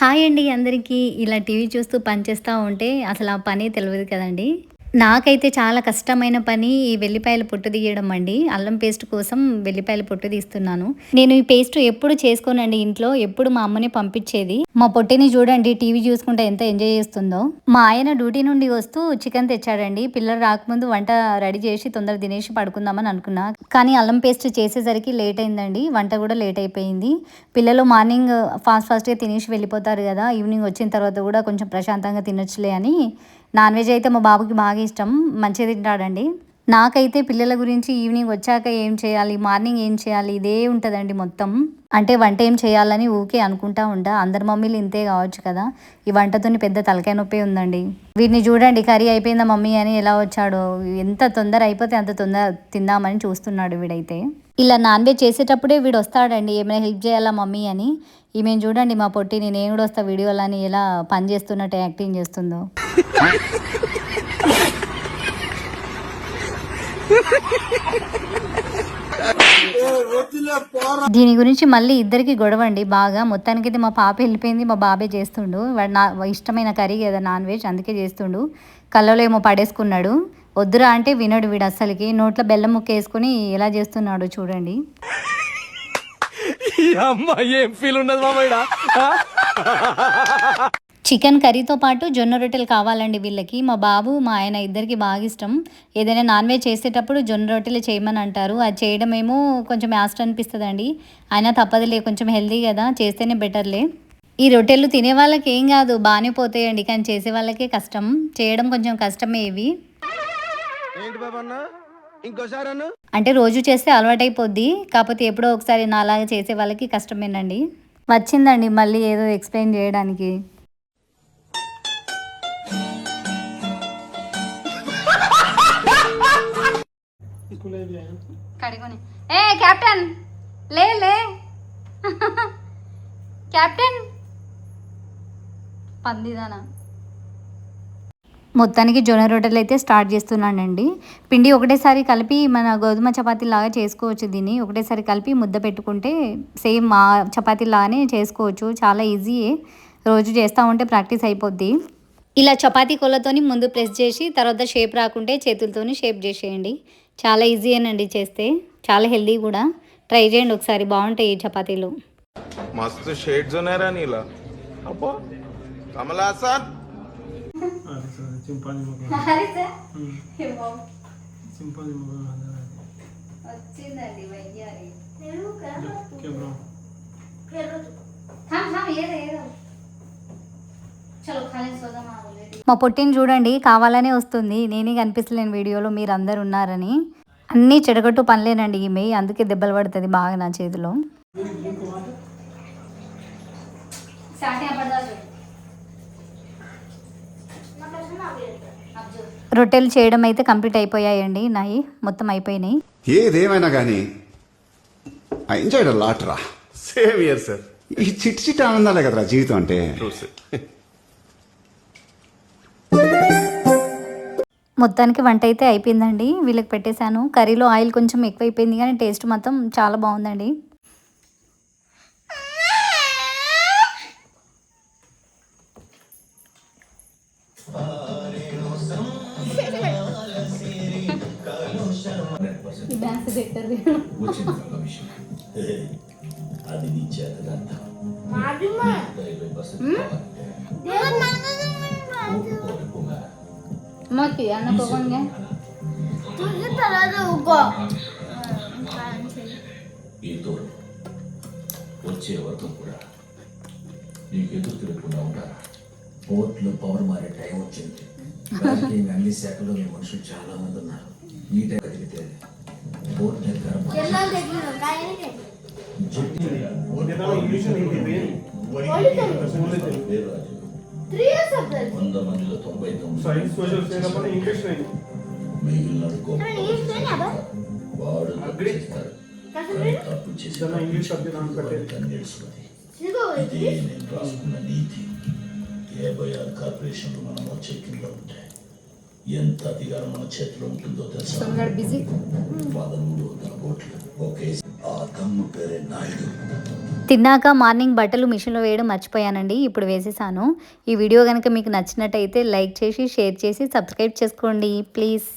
Hi అండి అందరికీ. ఇలా టీవీ చూస్తూ పని చేస్తా ఉంటే అసలు ఆ పనే తెలవదు కదండీ. నాకైతే చాలా కష్టమైన పని ఈ వెల్లిపాయల పొట్టు తీయడం అండి. అల్లం పేస్ట్ కోసం వెల్లిపాయల పొట్టు తీస్తున్నాను. నేను ఈ పేస్ట్ ఎప్పుడు చేసుకోనండి ఇంట్లో. ఎప్పుడు మా అమ్మనే పంపించేది. మా పొట్టిని చూడండి టీవీ చూసుకుంటే ఎంత ఎంజాయ్ చేస్తుందో. మా ఆయన డ్యూటీ నుండి వస్తూ చికెన్ తెచ్చాడండి. పిల్లలు రాకముందు వంట రెడీ చేసి తొందర తినేసి పడుకుందామని అనుకున్నా. కానీ అల్లం పేస్ట్ చేసేసరికి లేట్ అయిందండి. వంట కూడా లేట్ అయిపోయింది. పిల్లలు మార్నింగ్ ఫాస్ట్గా తినేసి వెళ్ళిపోతారు కదా. ఈవినింగ్ వచ్చిన తర్వాత కూడా కొంచెం ప్రశాంతంగా తినొచ్చులే అని నాన్ వెజ్ అయితే మా బాబుకి బాగా ఇష్టం. మంచిగా తింటాడండి. నాకైతే పిల్లల గురించి ఈవినింగ్ వచ్చాక ఏం చేయాలి, మార్నింగ్ ఏం చేయాలి ఇదే ఉంటుందండి మొత్తం. అంటే వంట ఏం చేయాలని ఊకే అనుకుంటా ఉంటా. అందరి మమ్మీలు ఇంతే కావచ్చు కదా. ఈ వంటతోని పెద్ద తలకాయ నొప్పి ఉందండి. వీడిని చూడండి కర్రీ అయిపోయిందా మమ్మీ అని ఎలా వచ్చాడో. ఎంత తొందర అయిపోతే అంత తొందర తిందామని చూస్తున్నాడు వీడైతే. ఇలా నాన్ వెజ్ చేసేటప్పుడే వీడు వస్తాడండి ఏమైనా హెల్ప్ చేయాలా మమ్మీ అని. ఈమెను చూడండి మా పొట్టిని, నేను కూడా వస్తా వీడియోలో అని ఎలా పని చేస్తున్నట్టు యాక్టింగ్ చేస్తుందో. దీని గురించి మళ్ళీ ఇద్దరికి గొడవ అండి బాగా. మొత్తానికైతే మా పాప వెళ్ళిపోయింది, మా బాబే చేస్తుండు. వాడు నా ఇష్టమైన కర్రీ కదా నాన్ వెజ్, అందుకే చేస్తుండు. కళ్ళలో ఏమో పడేసుకున్నాడు. వద్దురా అంటే వినడు వీడు అస్సలకి. నోట్లో బెల్లం ముక్క వేసుకుని ఎలా చేస్తున్నాడు చూడండి. చికెన్ కర్రీతో పాటు జొన్న రొట్టెలు కావాలండి వీళ్ళకి. మా బాబు మా ఆయన ఇద్దరికి బాగా ఇష్టం. ఏదైనా నాన్ వెజ్ చేసేటప్పుడు జొన్న రొట్టెలు చేయమని అంటారు. అది చేయడం ఏమో కొంచెం యాస్ట్ అనిపిస్తుందండి. అయినా తప్పదులే, కొంచెం హెల్దీ కదా, చేస్తేనే బెటర్లే. ఈ రొట్టెలు తినే వాళ్ళకి ఏం కాదు, బాగానే పోతాయండి. కానీ చేసే వాళ్ళకే కష్టం. చేయడం కొంచెం కష్టమే ఇవి. అంటే రోజు చేస్తే అలవాటైపోద్ది. కాకపోతే ఎప్పుడో ఒకసారి నాలాగా చేసే వాళ్ళకి కష్టమేనండి. వచ్చిందండి మళ్ళీ ఏదో ఎక్స్ప్లెయిన్ చేయడానికి. ఏ కెప్టెన్ లే లే కెప్టెన్ పందిదానా. మొత్తానికి జొన్న రొట్టెలు అయితే స్టార్ట్ చేస్తున్నానండి. పిండి ఒకటేసారి కలిపి మన గోధుమ చపాతీ లాగా చేసుకోవచ్చు. దీన్ని ఒకటేసారి కలిపి ముద్ద పెట్టుకుంటే సేమ్ మా చపాతీ లాగానే చేసుకోవచ్చు. చాలా ఈజీయే, రోజు చేస్తూ ఉంటే ప్రాక్టీస్ అయిపోద్ది. ఇలా చపాతీ కొలతోని ముందు ప్రెస్ చేసి తర్వాత షేప్ రాకుంటే చేతులతోని షేప్ చేసేయండి. చాలా ఈజీయేనండి చేస్తే, చాలా హెల్దీ కూడా. ట్రై చేయండి ఒకసారి, బాగుంటాయి ఈ చపాతీలు. మస్తు షేడ్స్ ఉన్నాయరా నీలా. అబ్బో కమలాసన్ మా పొట్టిని చూడండి కావాలనే వస్తుంది. నేనే కనిపిస్తలేను వీడియోలో, మీరు అందరు ఉన్నారని. అన్నీ చెడగొట్టు పనిలేనండి ఈమె, అందుకే దెబ్బలు పడుతుంది బాగా నా చేతిలో. రొట్టెలు చేయడం అయితే కంప్లీట్ అయిపోయాయండి. నాయి మొత్తం అయిపోయినాయి. ఏదేమైనా కానీ ఐ ఎంజాయ్డ్ అ లాట్ రా. Same year sir. ఈ చిట్టి చిట్టి ఆనందాలే కదరా జీవితం అంటే. మొత్తానికి వంట అయితే అయిపోయిందండి. వీళ్ళకి పెట్టేశాను. కర్రీలో ఆయిల్ కొంచెం ఎక్కువైపోయింది కానీ టేస్ట్ మాత్రం చాలా బాగుందండి. వచ్చే వరకు కూడా నీకు ఎదురు తిరగకుండా ఉంటారా? పోర్ట్లో పవర్ మారే టైం వచ్చింది. అన్ని శాఖలో మీ మనుషులు చాలా మంది ఉన్నారు. ఈ టైం కలిగితే పోర్ట్ మందిలో 99 మిగిలిన వాడు తప్పు చేసి ఇదే నేను రాసుకున్న నీతి. 56 కార్పొరేషన్లు మన మోచేతుల్లో ఉంటాయి. ఎంత అధికారం మన చేతిలో ఉంటుందో తెలుసా? బిజీ 1300 కోట్లు ఒకే. ఆ తమ్ము పేరే నాయుడు. తిన్నాక మార్నింగ్ బట్టలు మిషన్లో వేయడం మర్చిపోయానండి. ఇప్పుడు వేసేసాను. ఈ వీడియో కనుక మీకు నచ్చినట్టయితే లైక్ చేసి షేర్ చేసి సబ్స్క్రైబ్ చేసుకోండి ప్లీజ్.